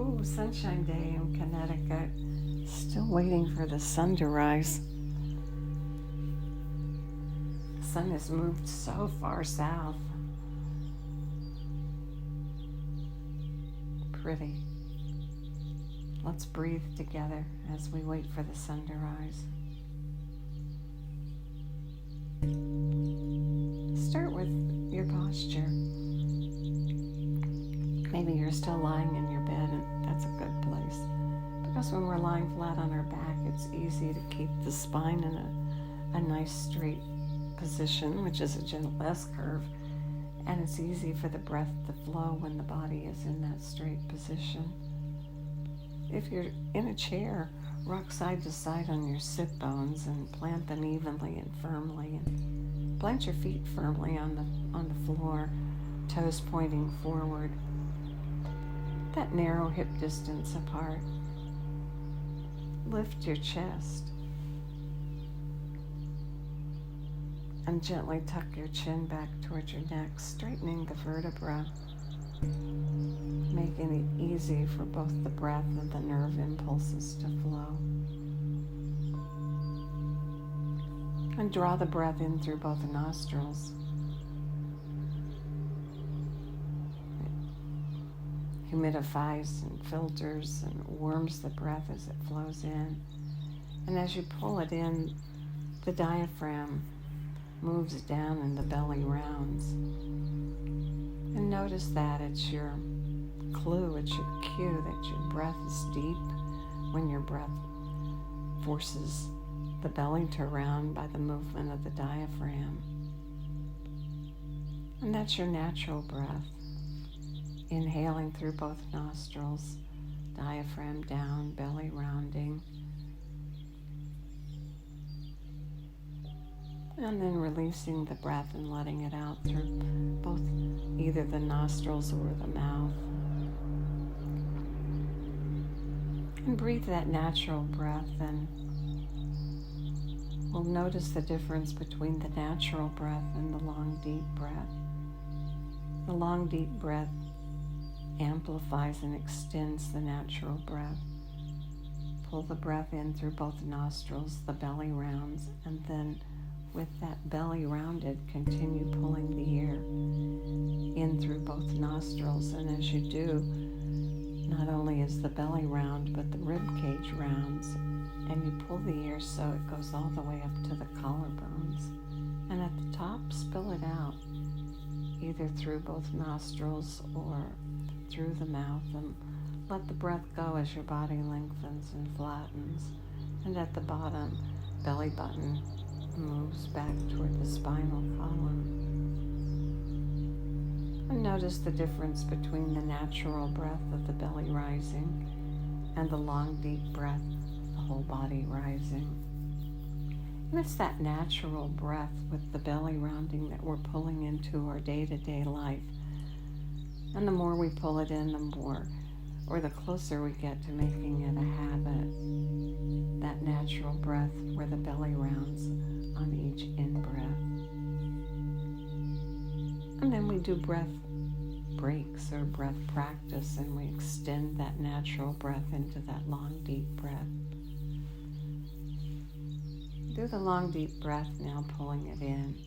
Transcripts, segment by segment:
Ooh, sunshine day in Connecticut. Still waiting for the sun to rise. The sun has moved so far south. Pretty. Let's breathe together as we wait for the sun to rise. Start with your posture. Maybe you're still lying in your bed, and that's a good place. Because when we're lying flat on our back, it's easy to keep the spine in a nice straight position, which is a gentle S curve. And it's easy for the breath to flow when the body is in that straight position. If you're in a chair, rock side to side on your sit bones and plant them evenly and firmly. And plant your feet firmly on the floor, toes pointing forward. That narrow hip distance apart. Lift your chest. And gently tuck your chin back towards your neck, straightening the vertebra, making it easy for both the breath and the nerve impulses to flow. And draw the breath in through both nostrils. It humidifies and filters and warms the breath as it flows in. And as you pull it in, the diaphragm moves down and the belly rounds. And notice that it's your clue, it's your cue that your breath is deep when your breath forces the belly to round by the movement of the diaphragm. And that's your natural breath. Inhaling through both nostrils, diaphragm down, belly rounding. And then releasing the breath and letting it out through both either the nostrils or the mouth. And breathe that natural breath, and we'll notice the difference between the natural breath and the long, deep breath. The long, deep breath amplifies and extends the natural breath. Pull the breath in through both nostrils, the belly rounds, and then with that belly rounded, continue pulling the air in through both nostrils. And as you do, not only is the belly round, but the rib cage rounds, and you pull the air so it goes all the way up to the collarbones. And at the top, spill it out, either through both nostrils or through the mouth, and let the breath go as your body lengthens and flattens. And at the bottom, belly button moves back toward the spinal column. And notice the difference between the natural breath of the belly rising and the long, deep breath, the whole body rising. And it's that natural breath with the belly rounding that we're pulling into our day-to-day life. And the more we pull it in, the more, or the closer we get to making it a habit, that natural breath where the belly rounds on each in-breath. And then we do breath breaks or breath practice, and we extend that natural breath into that long, deep breath. Do the long, deep breath now, pulling it in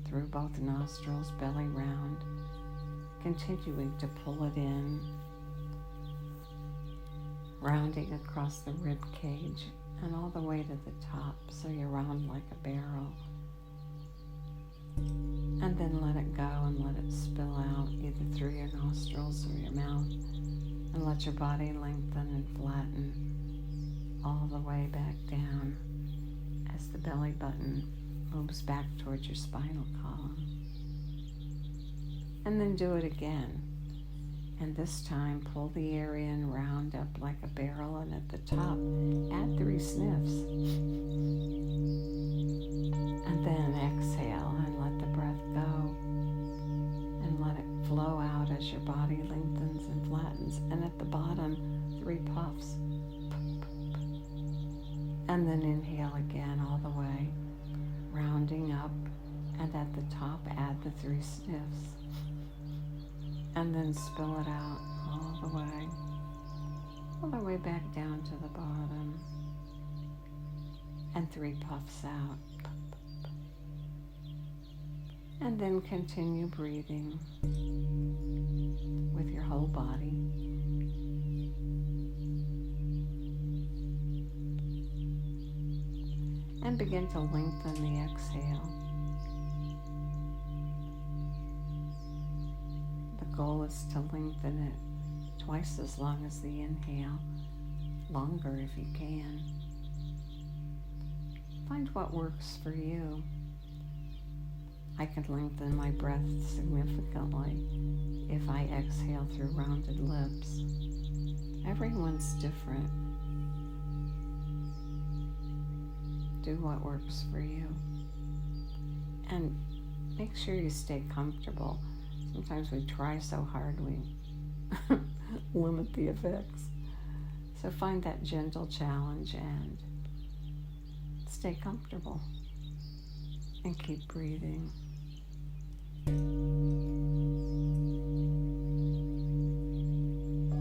through both nostrils, belly round, continuing to pull it in, rounding across the rib cage and all the way to the top, so you're round like a barrel. And then let it go and let it spill out either through your nostrils or your mouth, and let your body lengthen and flatten all the way back down as the belly button moves back towards your spinal column. And then do it again. And this time, pull the air in, round up like a barrel, and at the top, add 3 sniffs. And then exhale and let the breath go. And let it flow out as your body lengthens and flattens. And at the bottom, 3 puffs. And then inhale again all the way, rounding up. And at the top, add the 3 sniffs. And then spill it out all the way. all the way back down to the bottom, and 3 puffs out. And then continue breathing with your whole body. And begin to lengthen the exhale. The goal is to lengthen it twice as long as the inhale, longer if you can. Find what works for you. I can lengthen my breath significantly if I exhale through rounded lips. Everyone's different. Do what works for you. And make sure you stay comfortable. Sometimes we try so hard we limit the effects. So find that gentle challenge and stay comfortable and keep breathing.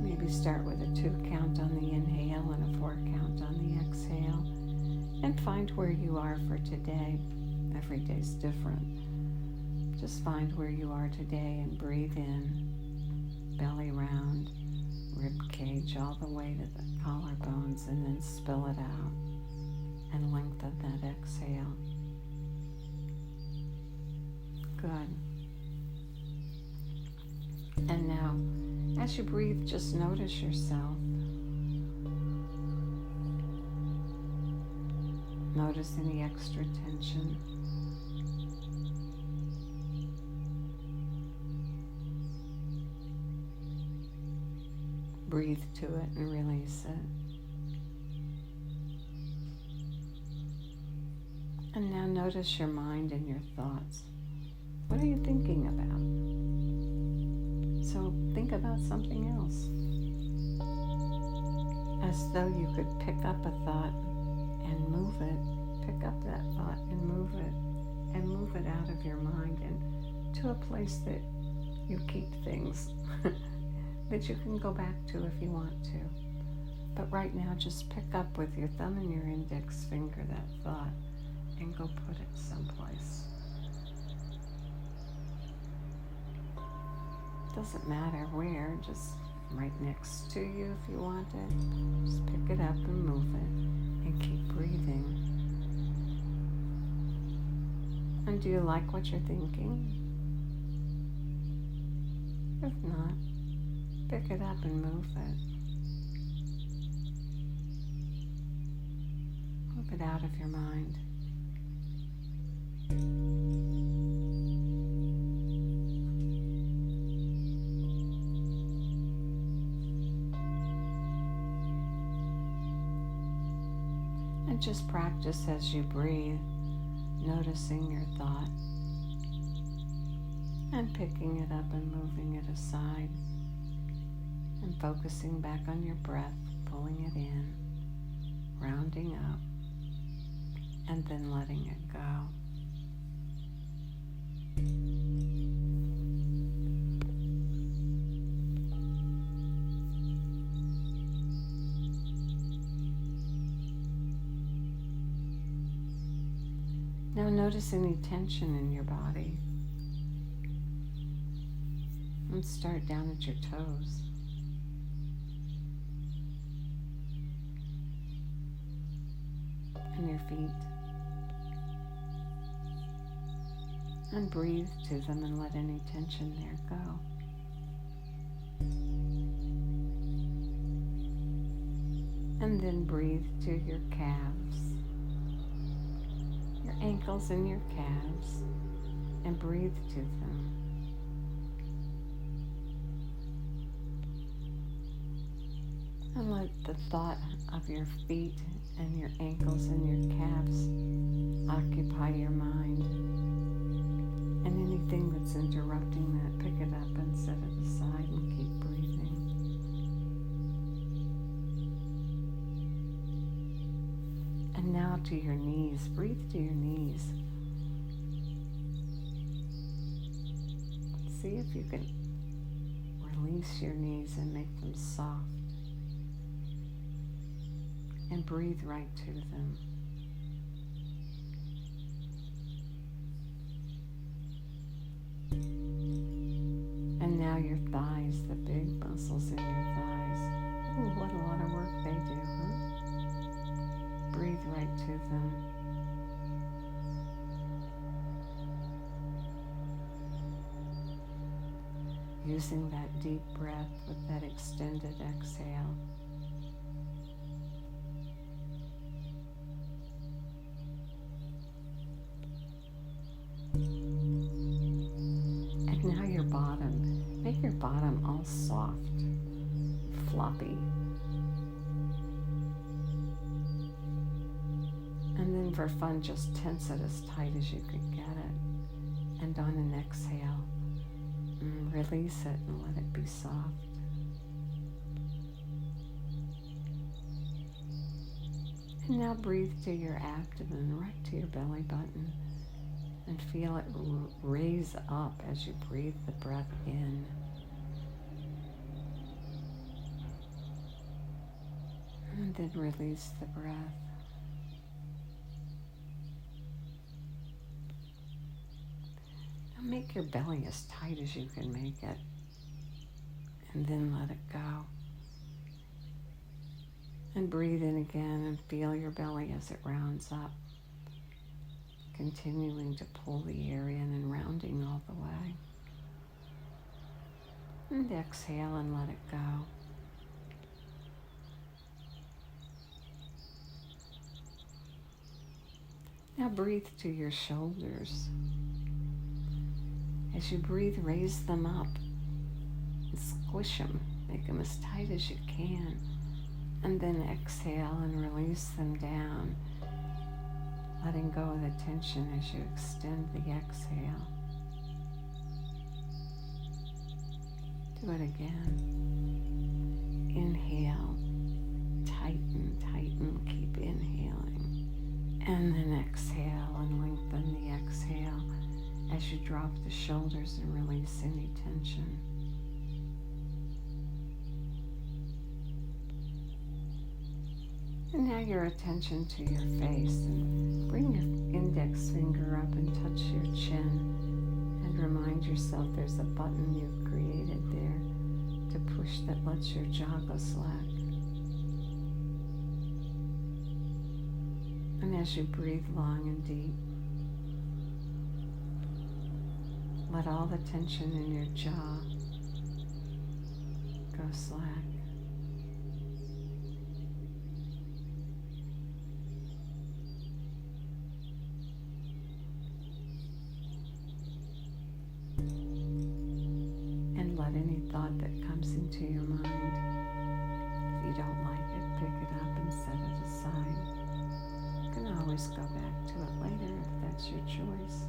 Maybe start with a 2 count on the inhale and a 4 count on the exhale, and find where you are for today. Every day's different. Just find where you are today and breathe in, belly round, rib cage all the way to the collarbones, and then spill it out and lengthen that exhale. Good. And now, as you breathe, just notice yourself. Notice any extra tension. Breathe to it and release it. And now notice your mind and your thoughts. What are you thinking about? So think about something else. As though you could pick up a thought and move it. Pick up that thought and move it out of your mind and to a place that you keep things that you can go back to if you want to. But right now, just pick up with your thumb and your index finger that thought and go put it someplace. Doesn't matter where, just right next to you if you want it. Just pick it up and move it and keep breathing. And do you like what you're thinking? If not, pick it up and move it. Move it out of your mind. And just practice as you breathe, noticing your thought and picking it up and moving it aside and focusing back on your breath, pulling it in, rounding up, and then letting it go. Now notice any tension in your body. And start down at your toes. And your feet. And breathe to them and let any tension there go. And then breathe to your calves, your ankles and your calves, and breathe to them. And let the thought of your feet and your ankles and your calves occupy your mind. And anything that's interrupting that, pick it up and set it aside and keep breathing. And now to your knees. Breathe to your knees. See if you can release your knees and make them soft. and breathe right to them. And now your thighs, the big muscles in your thighs. Ooh, what a lot of work they do, huh? Breathe right to them. Using that deep breath with that extended exhale. And now your bottom. Make your bottom all soft, floppy. And then for fun, just tense it as tight as you could get it. And on an exhale, release it and let it be soft. And now breathe to your abdomen, right to your belly button, and feel it raise up as you breathe the breath in. And then release the breath. Make your belly as tight as you can make it, and then let it go. And breathe in again and feel your belly as it rounds up, continuing to pull the air in and rounding all the way. And exhale and let it go. Now breathe to your shoulders. As you breathe, raise them up and squish them. Make them as tight as you can. And then exhale and release them down, letting go of the tension as you extend the exhale. Do it again. Inhale, tighten, tighten, keep inhaling. And then exhale and lengthen the exhale as you drop the shoulders and release any tension. And now your attention to your face, and bring your index finger up and touch your chin, and remind yourself there's a button you've created there to push that lets your jaw go slack. And as you breathe long and deep, let all the tension in your jaw go slack. And let any thought that comes into your mind, if you don't like it, pick it up and set it aside. You can always go back to it later if that's your choice.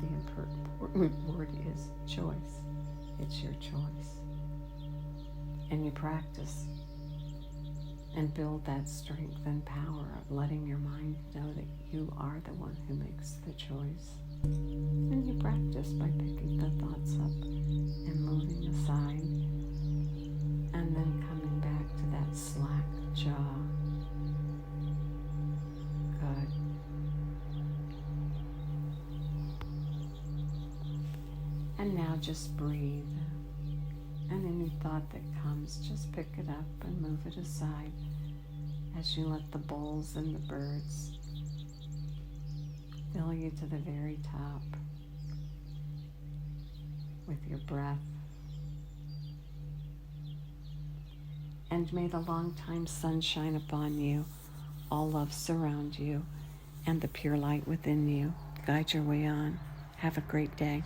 The important word is choice. It's your choice. And you practice and build that strength and power of letting your mind know that you are the one who makes the choice. And you practice by picking the thoughts up and moving aside, and then coming back to that slack jaw. Good. And now just breathe. And any thought that comes, just pick it up and move it aside as you let the bowls and the birds fill you to the very top with your breath. And may the long-time sun shine upon you, all love surround you, and the pure light within you guide your way on. Have a great day.